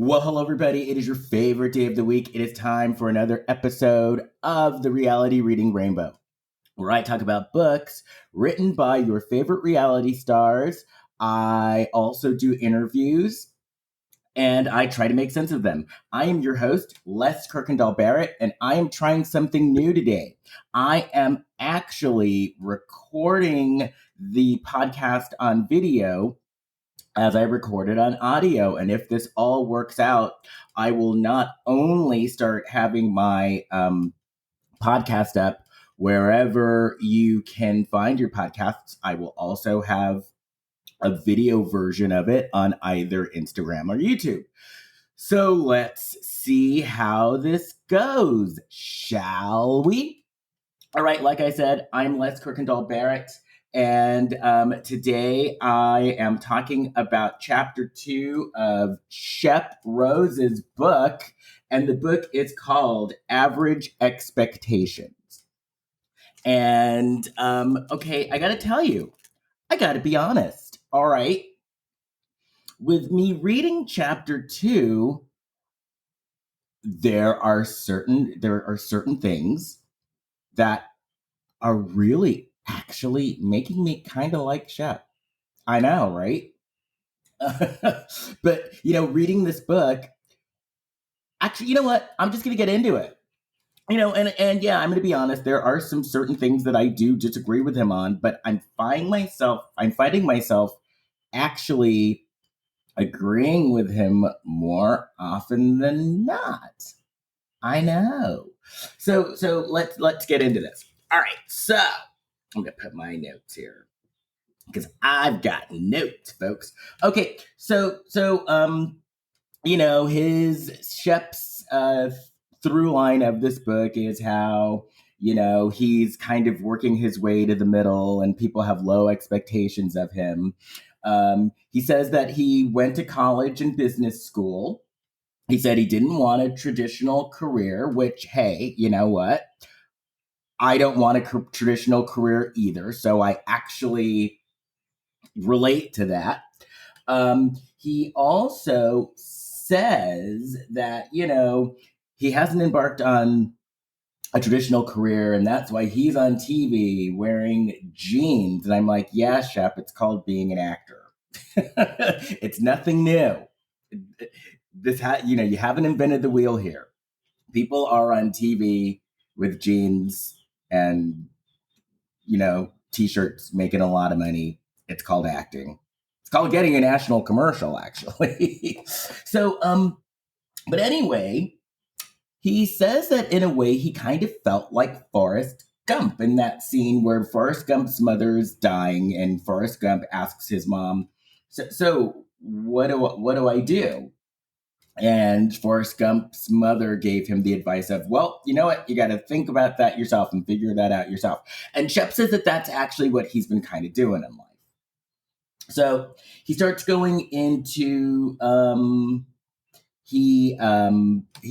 Well, hello, everybody. It is your favorite day of the week. It is time for another episode of the Reality Reading Rainbow, where I talk about books written by your favorite reality stars. I also do interviews and I try to make sense of them. I am your host, Les Kirkendall Barrett, and I am trying something new today. I am actually recording the podcast on video as I recorded on audio. And if this all works out, I will not only start having my podcast up wherever you can find your podcasts, I will also have a video version of it on either Instagram or YouTube. So let's see how this goes, shall we? All right, like I said, I'm Les Kirkendall Barrett. And today I am talking about chapter 2 of Shep Rose's book. And the book is called Average Expectations. And okay, I got to tell you, I got to be honest. All right. With me reading chapter 2, there are certain things that are really actually making me kind of like Shep. I know, right? But, reading this book, actually, you know what? I'm just going to get into it. And yeah, I'm going to be honest. There are some certain things that I do disagree with him on, but I'm finding myself actually agreeing with him more often than not. I know. So let's get into this. All right. So I'm going to put my notes here because I've got notes, folks. Okay, so his Shep's through line of this book is how he's kind of working his way to the middle, and people have low expectations of him. He says that he went to college and business school. He said he didn't want a traditional career, which, hey, you know what? I don't want a traditional career either. So I actually relate to that. He also says that, he hasn't embarked on a traditional career, and that's why he's on TV wearing jeans. And I'm like, yeah, Shep, it's called being an actor. It's nothing new. You haven't invented the wheel here. People are on TV with jeans and, t-shirts, making a lot of money. It's called acting. It's called getting a national commercial, actually. So, but anyway, he says that in a way he kind of felt like Forrest Gump in that scene where Forrest Gump's mother is dying and Forrest Gump asks his mom, so what do I do? And Forrest Gump's mother gave him the advice of, well, you know what? You got to think about that yourself and figure that out yourself. And Shep says that that's actually what he's been kind of doing in life. So he starts going into, he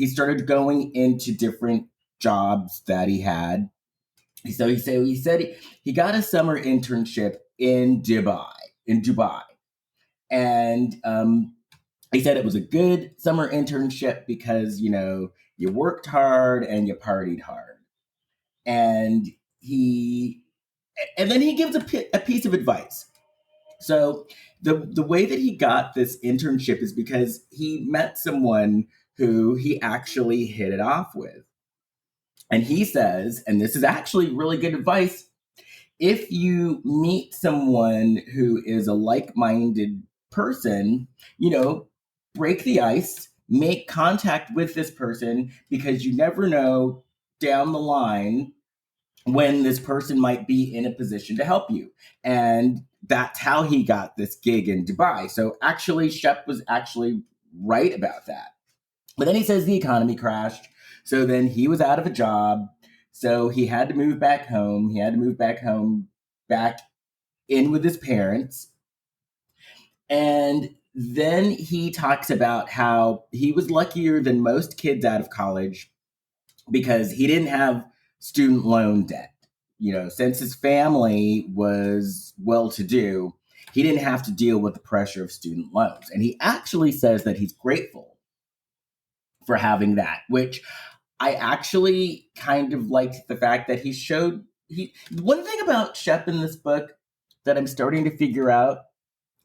started going into different jobs that he had. So he said he got a summer internship in Dubai. And he said it was a good summer internship because, you worked hard and you partied hard. And then he gives a piece of advice. So the way that he got this internship is because he met someone who he actually hit it off with. And he says, and this is actually really good advice, if you meet someone who is a like-minded person, break the ice, make contact with this person, because you never know down the line when this person might be in a position to help you. And that's how he got this gig in Dubai. So actually, Shep was actually right about that. But then he says the economy crashed. So then he was out of a job. So he had to move back home. Back in with his parents. And then he talks about how he was luckier than most kids out of college because he didn't have student loan debt. Since his family was well-to-do, he didn't have to deal with the pressure of student loans. And he actually says that he's grateful for having that, which I actually kind of liked the fact that one thing about Shep in this book that I'm starting to figure out.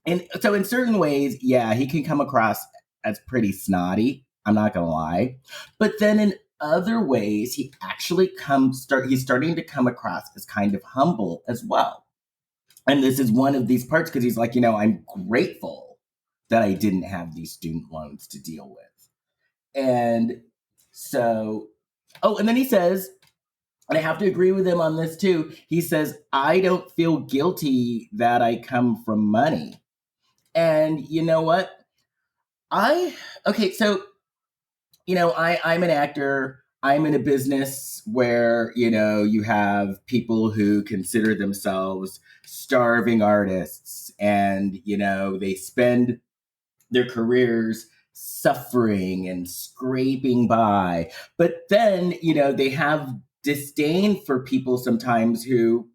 And so in certain ways, yeah, he can come across as pretty snotty. I'm not gonna lie. But then in other ways, he's starting to come across as kind of humble as well. And this is one of these parts because he's like, I'm grateful that I didn't have these student loans to deal with. And so, and then he says, and I have to agree with him on this too. He says, I don't feel guilty that I come from money. And you know what? So, I'm an actor. I'm in a business where, you have people who consider themselves starving artists and, they spend their careers suffering and scraping by. But then, they have disdain for people sometimes who,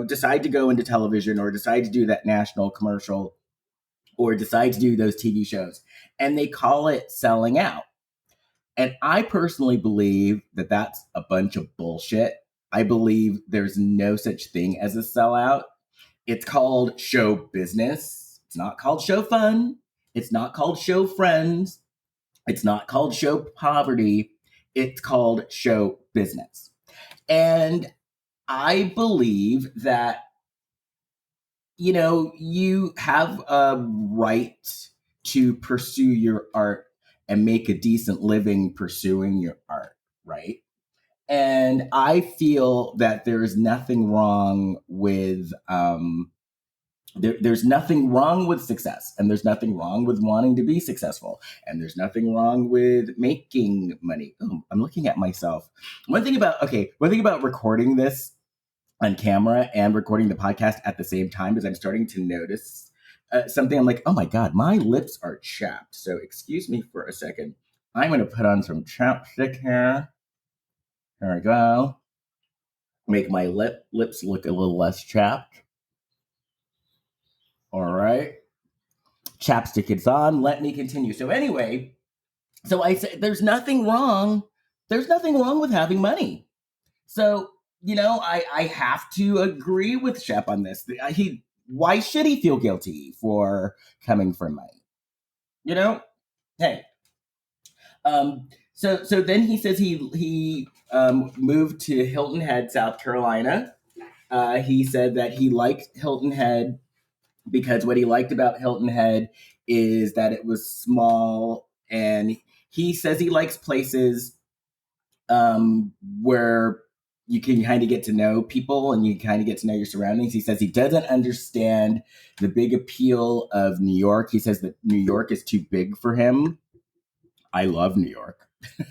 decide to go into television or decide to do that national commercial or decide to do those TV shows. And they call it selling out. And I personally believe that that's a bunch of bullshit. I believe there's no such thing as a sellout. It's called show business. It's not called show fun. It's not called show friends. It's not called show poverty. It's called show business. And I believe that, you have a right to pursue your art and make a decent living pursuing your art, right? And I feel that there's nothing wrong with there's nothing wrong with success, and there's nothing wrong with wanting to be successful, and there's nothing wrong with making money. Oh, I'm looking at myself. One thing about recording this on camera and recording the podcast at the same time is I'm starting to notice something. I'm like, oh my God, my lips are chapped. So excuse me for a second. I'm going to put on some chapstick here. There we go. Make my lips look a little less chapped. All right. Chapstick is on. Let me continue. So anyway, I said there's nothing wrong. There's nothing wrong with having money. So, I have to agree with Shep on this. Why should he feel guilty for coming from money? Hey. So then he says he moved to Hilton Head, South Carolina. He said that he liked Hilton Head because what he liked about Hilton Head is that it was small, and he says he likes places where you can kind of get to know people and you kind of get to know your surroundings. He says he doesn't understand the big appeal of New York. He says that New York is too big for him. I love New York.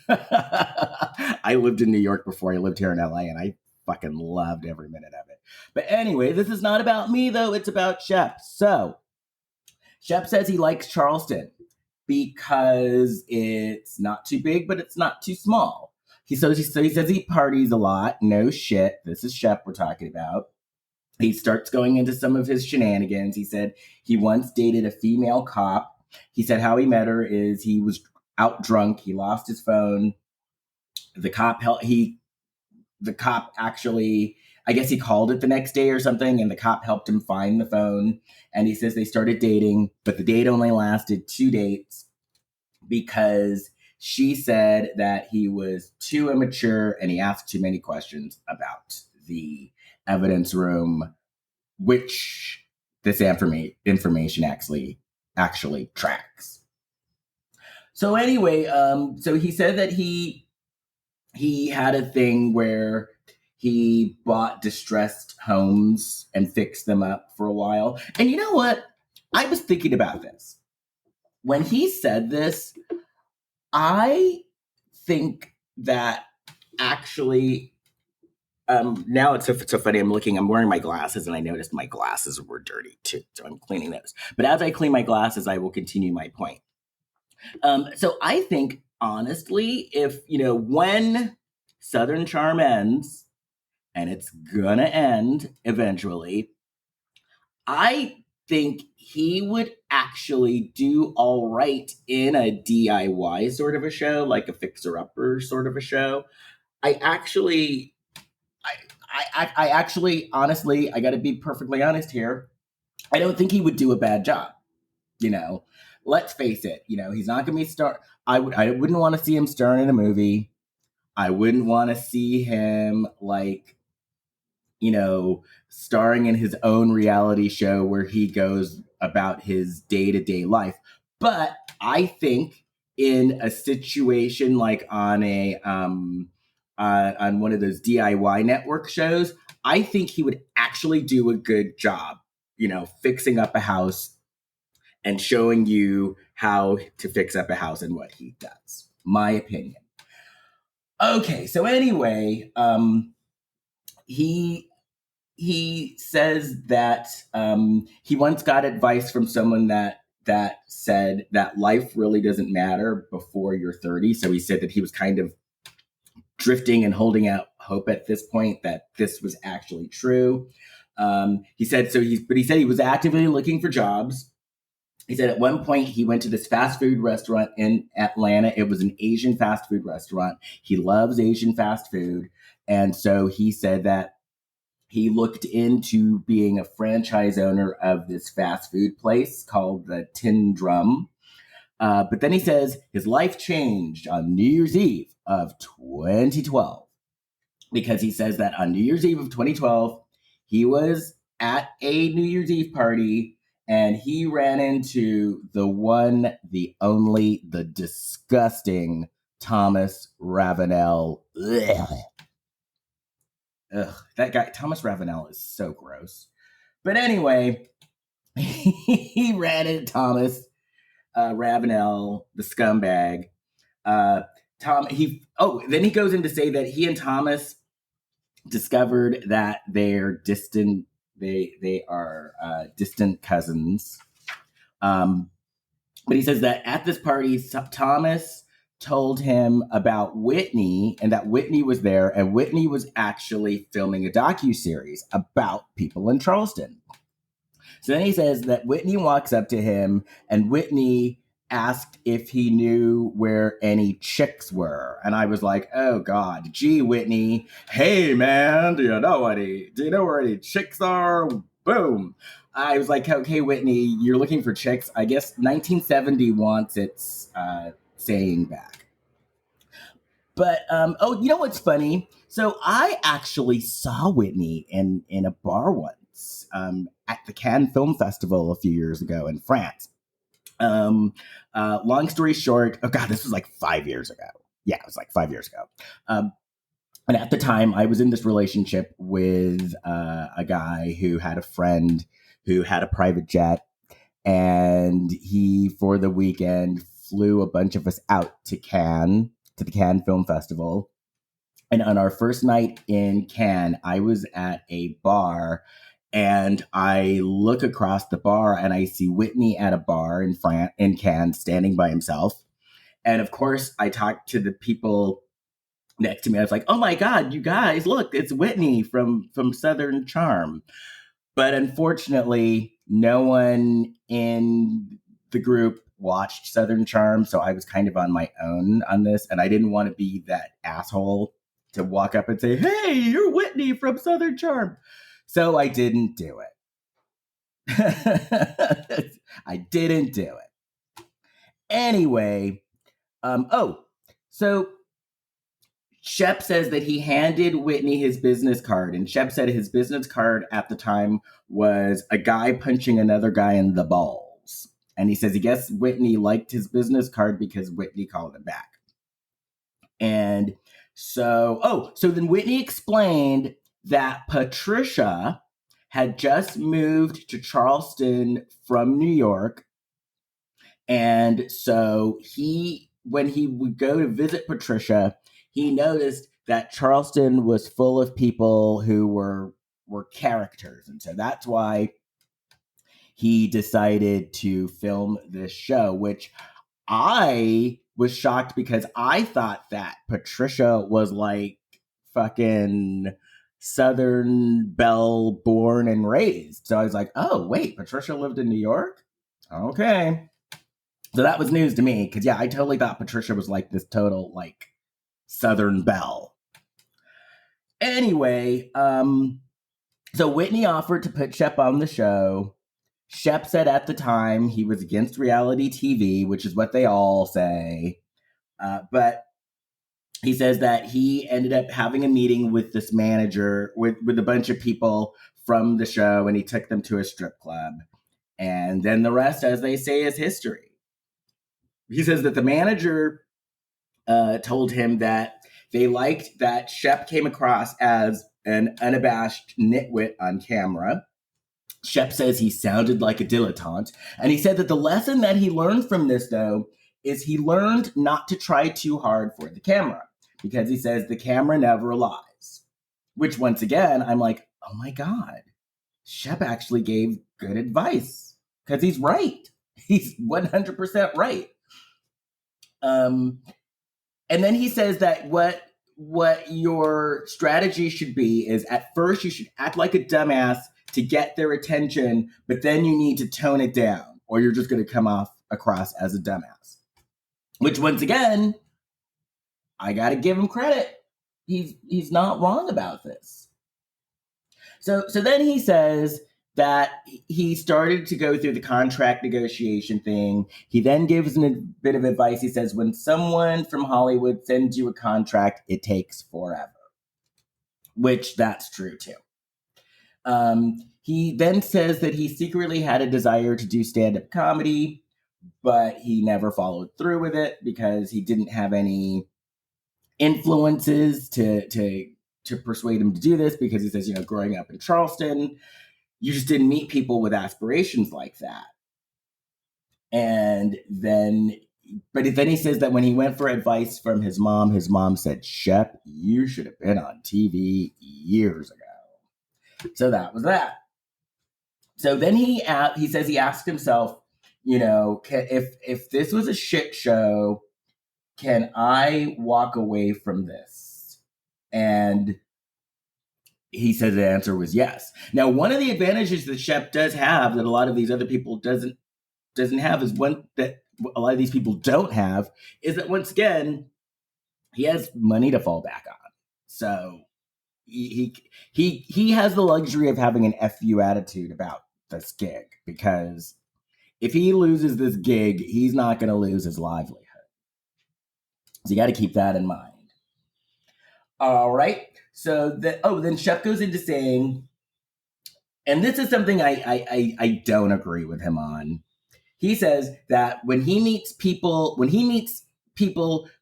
I lived in New York before I lived here in LA, and I fucking loved every minute of it. But anyway, this is not about me, though. It's about Shep. So Shep says he likes Charleston because it's not too big, but it's not too small. He says he parties a lot. No shit. This is Shep we're talking about. He starts going into some of his shenanigans. He said he once dated a female cop. He said how he met her is he was out drunk. He lost his phone. The cop actually, I guess he called it the next day or something, and the cop helped him find the phone. And he says they started dating, but the date only lasted 2 dates because she said that he was too immature and he asked too many questions about the evidence room, which this information actually tracks. So anyway, so he said that he had a thing where he bought distressed homes and fixed them up for a while. And you know what? I was thinking about this. When he said this, I think that actually, now it's so funny. I'm wearing my glasses and I noticed my glasses were dirty too. So I'm cleaning those. But as I clean my glasses, I will continue my point. So I think, honestly, if, when Southern Charm ends, and it's gonna end eventually, I think he would actually do all right in a DIY sort of a show, like a fixer-upper sort of a show. I actually, I actually, honestly, I got to be perfectly honest here. I don't think he would do a bad job. You know, let's face it. You know, he's not going to be star. I wouldn't want to see him starring in a movie. I wouldn't want to see him like, you know, starring in his own reality show where he goes about his day-to-day life. But I think in a situation like on a on one of those DIY network shows, I think he would actually do a good job, you know, fixing up a house and showing you how to fix up a house and what he does. My opinion. Okay, so anyway, he says that he once got advice from someone that said that life really doesn't matter before you're 30. So he said that he was kind of drifting and holding out hope at this point that this was actually true. He said he said he was actively looking for jobs. He said at one point he went to this fast food restaurant in Atlanta. It was an Asian fast food restaurant. He loves Asian fast food. And so he said that he looked into being a franchise owner of this fast food place called the Tin Drum. But then he says his life changed on New Year's Eve of 2012 because he says that on New Year's Eve of 2012, he was at a New Year's Eve party and he ran into the one, the only, the disgusting Thomas Ravenel. Ugh, that guy, Thomas Ravenel, is so gross. But anyway, he ran into Thomas Ravenel, the scumbag. Then he goes in to say that he and Thomas discovered that they're distant. They are distant cousins. But he says that at this party, Thomas told him about Whitney and that Whitney was there, and Whitney was actually filming a docuseries about people in Charleston. So then he says that Whitney walks up to him and Whitney asked if he knew where any chicks were. And I was like, oh God, gee, Whitney, hey man, do you know where any chicks are? Boom. I was like, okay, Whitney, you're looking for chicks. I guess 1970 wants its saying back. But you know what's funny? So I actually saw Whitney in a bar once at the Cannes Film Festival a few years ago in France. Long story short, oh God, this was like 5 years ago. Yeah, it was like 5 years ago. And at the time, I was in this relationship with a guy who had a friend who had a private jet, and he, for the weekend, flew a bunch of us out to Cannes, to the Cannes Film Festival. And on our first night in Cannes, I was at a bar and I look across the bar and I see Whitney at a bar in Cannes standing by himself. And of course, I talked to the people next to me. I was like, oh my God, you guys, look, it's Whitney from Southern Charm. But unfortunately, no one in the group watched Southern Charm. So I was kind of on my own on this. And I didn't want to be that asshole to walk up and say, hey, you're Whitney from Southern Charm. So I didn't do it. I didn't do it. Anyway, so Shep says that he handed Whitney his business card, and Shep said his business card at the time was a guy punching another guy in the balls. And he says he guessed Whitney liked his business card because Whitney called him back. And so then Whitney explained that Patricia had just moved to Charleston from New York. And so when he would go to visit Patricia, he noticed that Charleston was full of people who were characters. And so that's why he decided to film this show, which I was shocked because I thought that Patricia was like fucking Southern belle born and raised. So I was like, oh, wait, Patricia lived in New York? Okay. So that was news to me because, yeah, I totally thought Patricia was like this total, like, Southern belle. Anyway, so Whitney offered to put Shep on the show. Shep said at the time he was against reality TV, which is what they all say. But he says that he ended up having a meeting with this manager, with a bunch of people from the show, and he took them to a strip club. And then the rest, as they say, is history. He says that the manager told him that they liked that Shep came across as an unabashed nitwit on camera. Shep says he sounded like a dilettante. And he said that the lesson that he learned from this, though, is he learned not to try too hard for the camera, because he says the camera never lies. Which, once again, I'm like, oh my God, Shep actually gave good advice, because he's right. He's 100% right. And then he says that what your strategy should be is, at first you should act like a dumbass to get their attention, but then you need to tone it down, or you're just going to come across as a dumbass. Which, once again, I got to give him credit. He's not wrong about this. So then he says that he started to go through the contract negotiation thing. He then gives a bit of advice. He says, when someone from Hollywood sends you a contract, it takes forever. Which, that's true too. He then says that he secretly had a desire to do stand-up comedy, but he never followed through with it because he didn't have any influences to persuade him to do this, because he says, growing up in Charleston, you just didn't meet people with aspirations like that. But then he says that when he went for advice from his mom said, Shep, you should have been on TV years ago. So that was that. So then he says he asked himself, if this was a shit show, can I walk away from this? And he said the answer was yes. Now, one of the advantages that Shep does have that a lot of these other people doesn't have, is one that a lot of these people don't have, is that, once again, he has money to fall back on. So he has the luxury of having an FU attitude about this gig, because if he loses this gig, he's not going to lose his livelihood. So you got to keep that in mind. All right. So then Shep goes into saying, and this is something I don't agree with him on. He says that when he meets people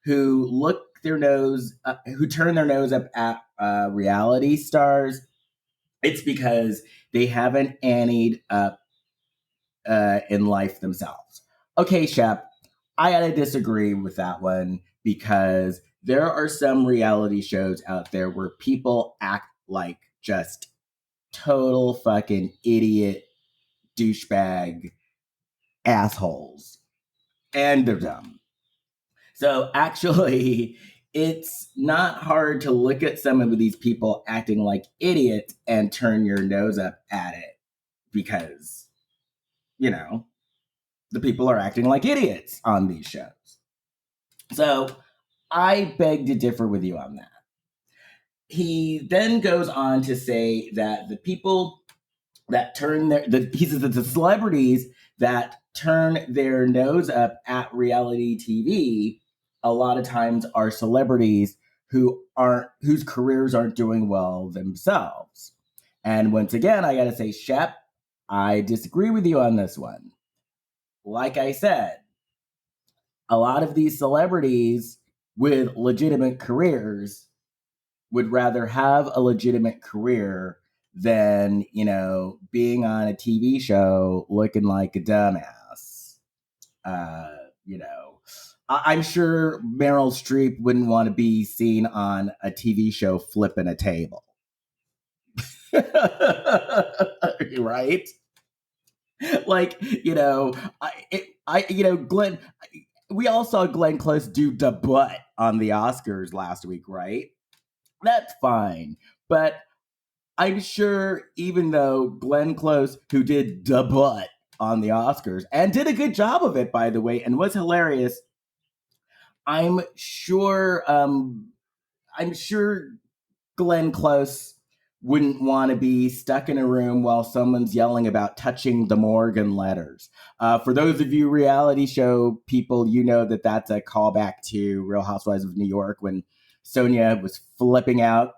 who who turn their nose up at reality stars, it's because they haven't annied up in life themselves. Okay, Shep, I gotta disagree with that one, because there are some reality shows out there where people act like just total fucking idiot douchebag assholes, and they're dumb. So actually, it's not hard to look at some of these people acting like idiots and turn your nose up at it, because the people are acting like idiots on these shows. So I beg to differ with you on that. He then goes on to say that the people that he says that the celebrities that turn their nose up at reality TV a lot of times are celebrities whose careers aren't doing well themselves. And once again, I gotta say, Shep, I disagree with you on this one. Like I said, a lot of these celebrities with legitimate careers would rather have a legitimate career than, being on a TV show looking like a dumbass. I'm sure Meryl Streep wouldn't want to be seen on a TV show flipping a table. Right? Like, Glenn, we all saw Glenn Close do the butt on the Oscars last week, right? That's fine. But I'm sure even though Glenn Close, who did the butt on the Oscars and did a good job of it, by the way, and was hilarious, I'm sure Glenn Close wouldn't want to be stuck in a room while someone's yelling about touching the Morgan letters. For those of you reality show people, you know that that's a callback to Real Housewives of New York when Sonia was flipping out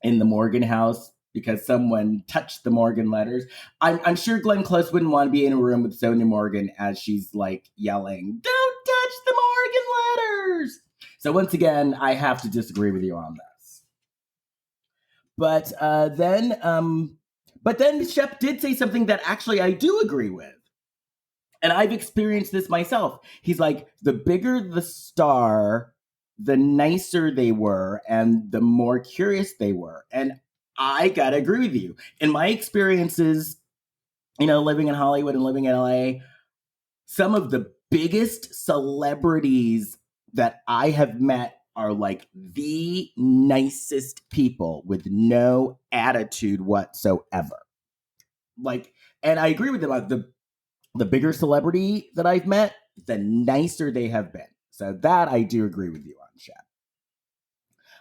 in the Morgan house because someone touched the Morgan letters. I'm sure Glenn Close wouldn't want to be in a room with Sonia Morgan as she's like yelling, "Don't touch the Morgan letters." So once again, I have to disagree with you on this. But then Shep did say something that actually I do agree with. And I've experienced this myself. He's like, the bigger the star, the nicer they were and the more curious they were. And I gotta agree with you. In my experiences, living in Hollywood and living in LA, some of the biggest celebrities that I have met are like the nicest people with no attitude whatsoever. Like, and I agree with them. The bigger celebrity that I've met, the nicer they have been. So that I do agree with you on, Shep.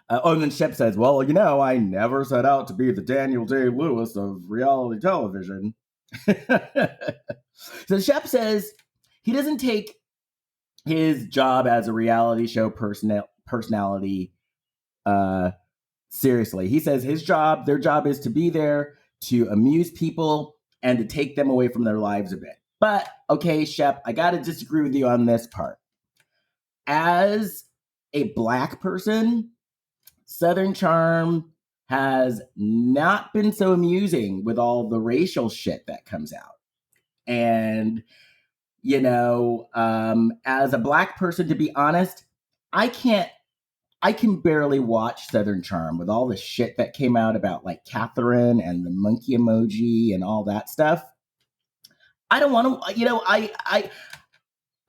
And then Shep says, well, I never set out to be the Daniel Day-Lewis of reality television. So Shep says he doesn't take his job as a reality show personality seriously. He says their job is to be there to amuse people and to take them away from their lives a bit. But, okay, Shep, I got to disagree with you on this part. As a Black person, Southern Charm has not been so amusing with all the racial shit that comes out. And, as a Black person, to be honest, I can barely watch Southern Charm with all the shit that came out about like Catherine and the monkey emoji and all that stuff. I don't want to, I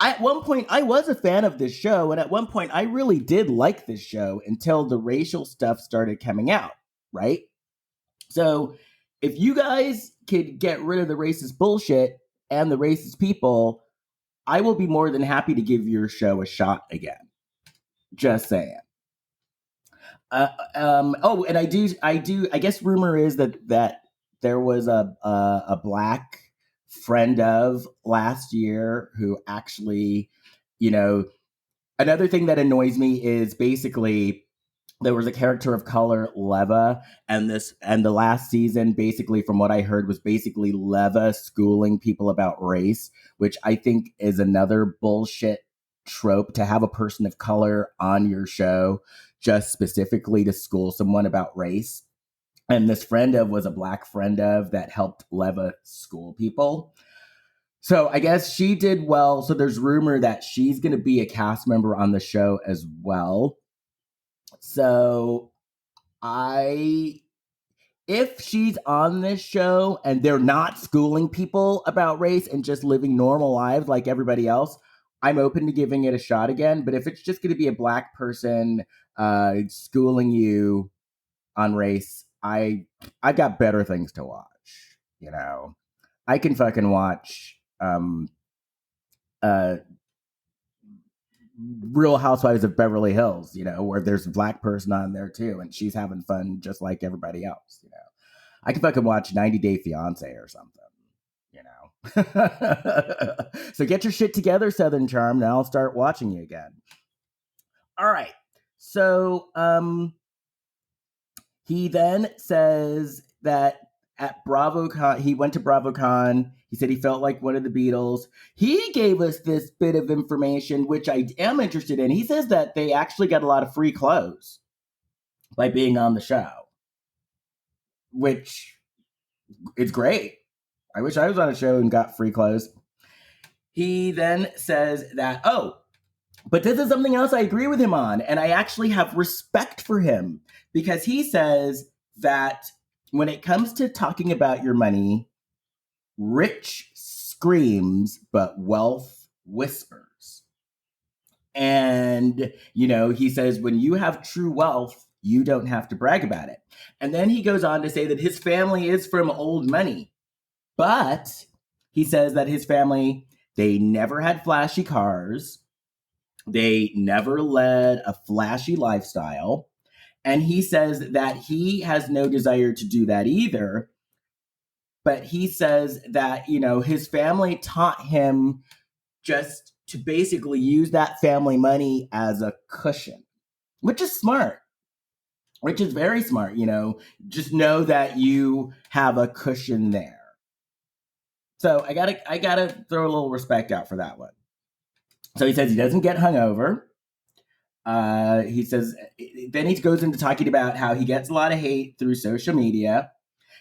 at one point I was a fan of this show, and at one point I really did like this show until the racial stuff started coming out, right? So if you guys could get rid of the racist bullshit and the racist people, I will be more than happy to give your show a shot again. Just saying. And I guess rumor is that there was a Black friend of last year who actually, another thing that annoys me is basically there was a character of color, Leva, and the last season, basically, from what I heard, was basically Leva schooling people about race, which I think is another bullshit trope to have a person of color on your show just specifically to school someone about race. And this friend of was a Black friend of that helped Leva school people. So I guess she did well. So there's rumor that she's going to be a cast member on the show as well. So if she's on this show and they're not schooling people about race and just living normal lives like everybody else, I'm open to giving it a shot again. But if it's just going to be a Black person schooling you on race, I've got better things to watch. I can fucking watch Real Housewives of Beverly Hills, where there's a Black person on there too, and she's having fun just like everybody else. I can fucking watch 90 Day Fiance or something. So get your shit together, Southern Charm, and I'll start watching you again. All right. So he then says that at BravoCon, he went to BravoCon. He said he felt like one of the Beatles. He gave us this bit of information, which I am interested in. He says that they actually got a lot of free clothes by being on the show, which is great. I wish I was on a show and got free clothes. He then says that, but this is something else I agree with him on, and I actually have respect for him, because he says that when it comes to talking about your money, rich screams, but wealth whispers. And, he says when you have true wealth, You don't have to brag about it. And then he goes on to say that his family is from old money. But he says that his family, they never had flashy cars. They never led a flashy lifestyle. And he says that he has no desire to do that either. But he says that, his family taught him just to basically use that family money as a cushion, which is smart, which is very smart. Just know that you have a cushion there. So I gotta throw a little respect out for that one. So he says he doesn't get hungover. He says, then he goes into talking about how he gets a lot of hate through social media.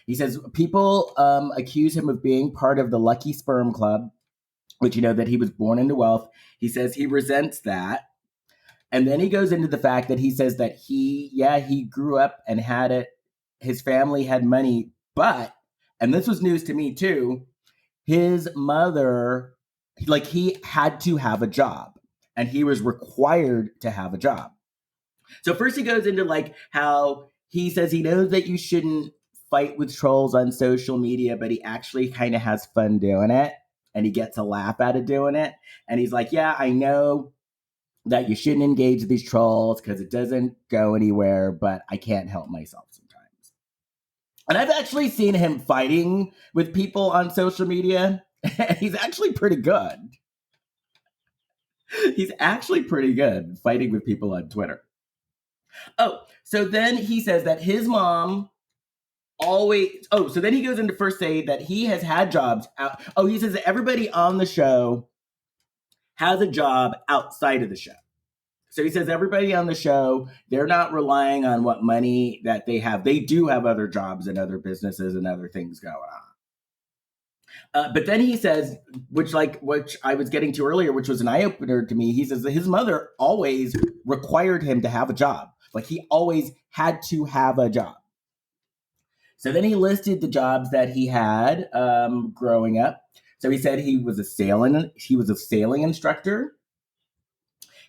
He says people accuse him of being part of the Lucky Sperm Club, which that he was born into wealth. He says he resents that. And then he goes into the fact that he says that he grew up and had it. His family had money, but, and this was news to me too, his mother, he had to have a job and he was required to have a job. So first he goes into how he says he knows that you shouldn't fight with trolls on social media, but he actually kind of has fun doing it and he gets a laugh out of doing it. And he's like, yeah, I know that you shouldn't engage these trolls because it doesn't go anywhere, but I can't help myself sometimes. And I've actually seen him fighting with people on social media. He's actually pretty good. He's actually pretty good fighting with people on Twitter. Oh, so then he says that his mom so then he goes into first say that he has had jobs out. Oh, he says that everybody on the show has a job outside of the show. So he says everybody on the show, they're not relying on what money that they have. They do have other jobs and other businesses and other things going on. But then he says, which I was getting to earlier, which was an eye-opener to me, he says that his mother always required him to have a job. He always had to have a job. So then he listed the jobs that he had growing up. So he said he was a sailing instructor.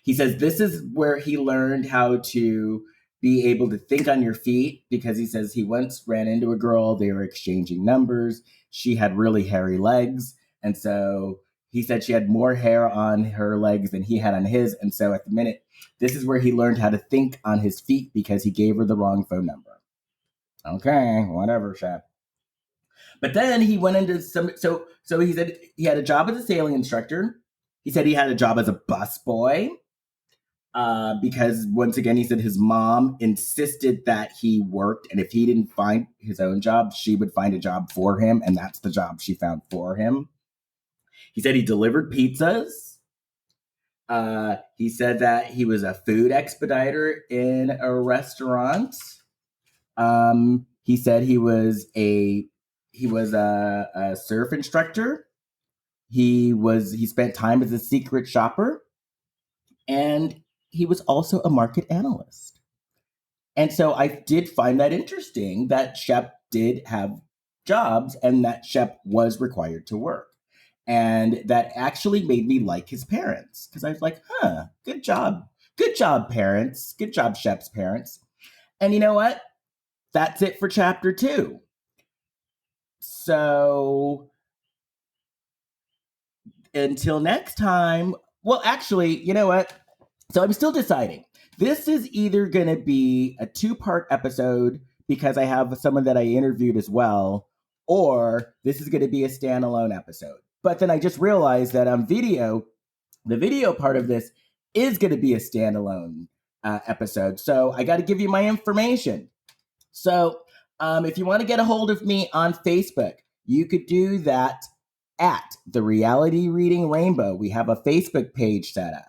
He says this is where he learned how to be able to think on your feet, because he says he once ran into a girl. They were exchanging numbers. She had really hairy legs. And so he said she had more hair on her legs than he had on his. And so at the minute, this is where he learned how to think on his feet because he gave her the wrong phone number. Okay, whatever, Shep. But then he went into so he said he had a job as a sailing instructor. He said he had a job as a busboy. Because once again, he said his mom insisted that he worked, and if he didn't find his own job, she would find a job for him, and that's the job she found for him. He said he delivered pizzas. He said that he was a food expediter in a restaurant. He said he was a surf instructor. He spent time as a secret shopper, and he was also a market analyst. And so I did find that interesting that Shep did have jobs and that Shep was required to work. And that actually made me like his parents, because I was like, good job. Good job, parents. Good job, Shep's parents. And you know what? That's it for chapter 2. So until next time. Well, actually, you know what? So I'm still deciding. This is either going to be a 2-part episode because I have someone that I interviewed as well, or this is going to be a standalone episode. But then I just realized that on video, the video part of this is going to be a standalone episode. So I got to give you my information. So if you want to get a hold of me on Facebook, you could do that at The Reality Reading Rainbow. We have a Facebook page set up.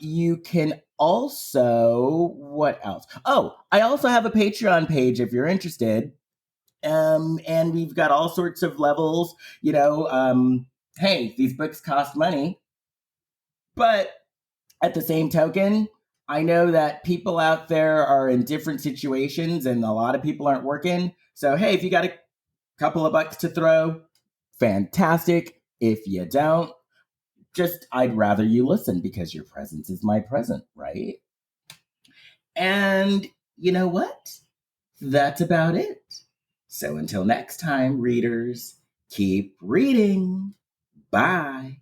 You can also, what else? Oh, I also have a Patreon page if you're interested. And we've got all sorts of levels, hey, these books cost money, but at the same token, I know that people out there are in different situations and a lot of people aren't working. So, hey, if you got a couple of bucks to throw, fantastic. If you don't, I'd rather you listen because your presence is my present, right? And you know what? That's about it. So until next time, readers, keep reading. Bye.